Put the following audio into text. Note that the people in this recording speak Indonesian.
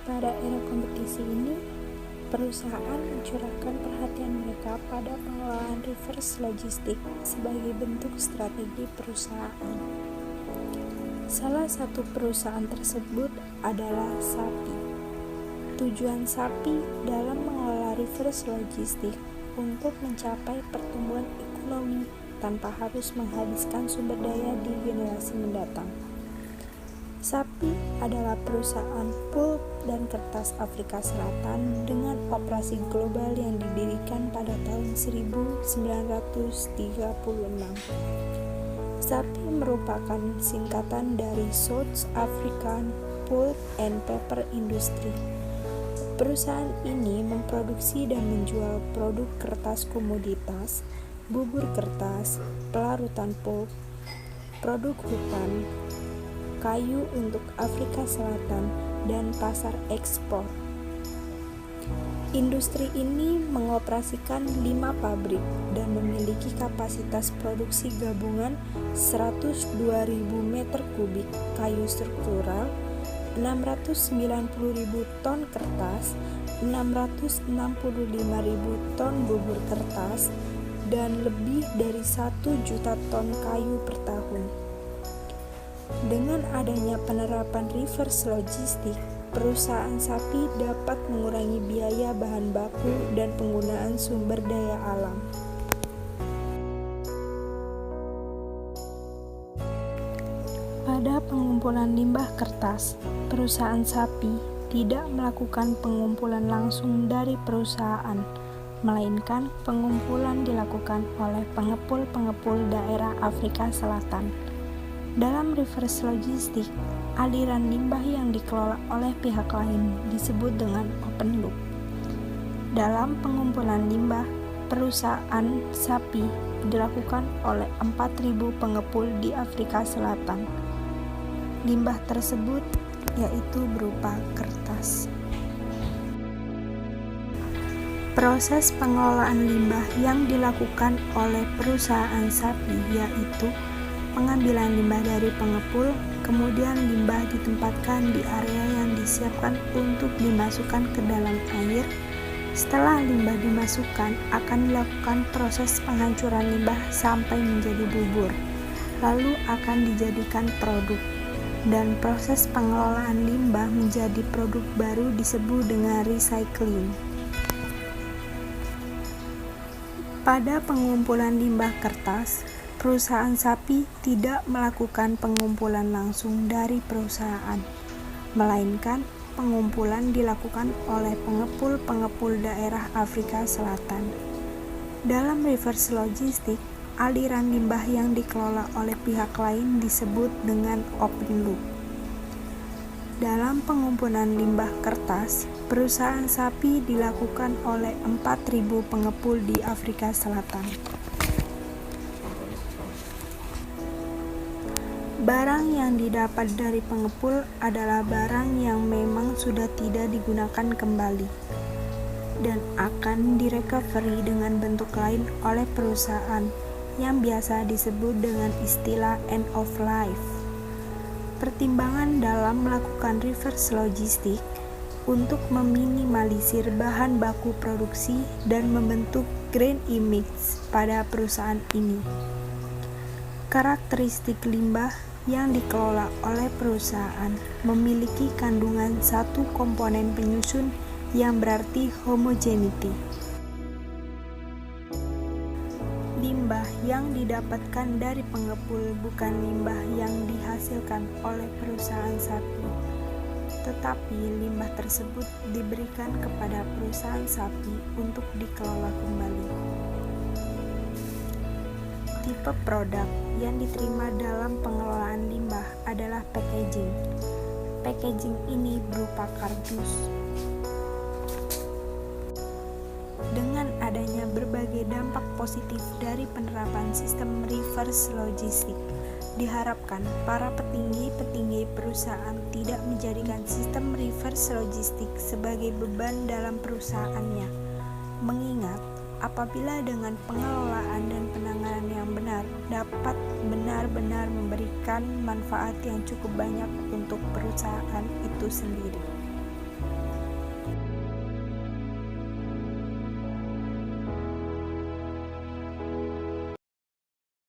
Pada era kompetisi ini, perusahaan mencurahkan perhatian mereka pada pengelolaan reverse logistik sebagai bentuk strategi perusahaan. Salah satu perusahaan tersebut adalah Sappi. Tujuan Sappi dalam mengelola reverse logistik untuk mencapai pertumbuhan ekonomi tanpa harus menghabiskan sumber daya di generasi mendatang. Sappi adalah perusahaan pulp dan kertas Afrika Selatan dengan operasi global yang didirikan pada tahun 1936. Sappi merupakan singkatan dari South African Pulp and Paper Industry. Perusahaan ini memproduksi dan menjual produk kertas komoditas, bubur kertas, pelarutan pulp, produk hutan, kayu untuk Afrika Selatan, dan pasar ekspor. Industri ini mengoperasikan 5 pabrik dan memiliki kapasitas produksi gabungan 102.000 meter kubik kayu struktural, 690.000 ton kertas, 665.000 ton bubur kertas, dan lebih dari 1 juta ton kayu per tahun. Dengan adanya penerapan reverse logistik, perusahaan Sappi dapat mengurangi biaya bahan baku dan penggunaan sumber daya alam. Pada pengumpulan limbah kertas, perusahaan Sappi tidak melakukan pengumpulan langsung dari perusahaan, melainkan pengumpulan dilakukan oleh pengepul-pengepul daerah Afrika Selatan. Dalam reverse logistik, aliran limbah yang dikelola oleh pihak lain disebut dengan open loop. Dalam pengumpulan limbah, perusahaan Sappi dilakukan oleh 4.000 pengepul di Afrika Selatan. Limbah tersebut yaitu berupa kertas. Proses pengelolaan limbah yang dilakukan oleh perusahaan Sappi yaitu pengambilan limbah dari pengepul, kemudian limbah ditempatkan di area yang disiapkan untuk dimasukkan ke dalam air. Setelah limbah dimasukkan, akan dilakukan proses penghancuran limbah sampai menjadi bubur, lalu akan dijadikan produk. Dan proses pengelolaan limbah menjadi produk baru disebut dengan recycling. Pada pengumpulan limbah kertas, perusahaan Sappi tidak melakukan pengumpulan langsung dari perusahaan, melainkan pengumpulan dilakukan oleh pengepul-pengepul daerah Afrika Selatan. Dalam reverse logistik, aliran limbah yang dikelola oleh pihak lain disebut dengan open loop. Dalam pengumpulan limbah kertas, perusahaan Sappi dilakukan oleh 4.000 pengepul di Afrika Selatan. Barang yang didapat dari pengepul adalah barang yang memang sudah tidak digunakan kembali dan akan direcovery dengan bentuk lain oleh perusahaan yang biasa disebut dengan istilah end of life. Pertimbangan dalam melakukan reverse logistik untuk meminimalisir bahan baku produksi dan membentuk brand image pada perusahaan ini. Karakteristik limbah yang dikelola oleh perusahaan memiliki kandungan satu komponen penyusun yang berarti homogeneity. Limbah yang didapatkan dari pengepul bukan limbah yang dihasilkan oleh perusahaan Sappi, tetapi limbah tersebut diberikan kepada perusahaan Sappi untuk dikelola kembali. Tipe produk yang diterima dalam pengelolaan limbah adalah packaging. Packaging ini berupa kardus. Dengan adanya berbagai dampak positif dari penerapan sistem reverse logistik, diharapkan para petinggi-petinggi perusahaan tidak menjadikan sistem reverse logistik sebagai beban dalam perusahaannya, mengingat apabila dengan pengelolaan dan penanganan yang benar dapat benar-benar memberikan manfaat yang cukup banyak untuk perusahaan itu sendiri.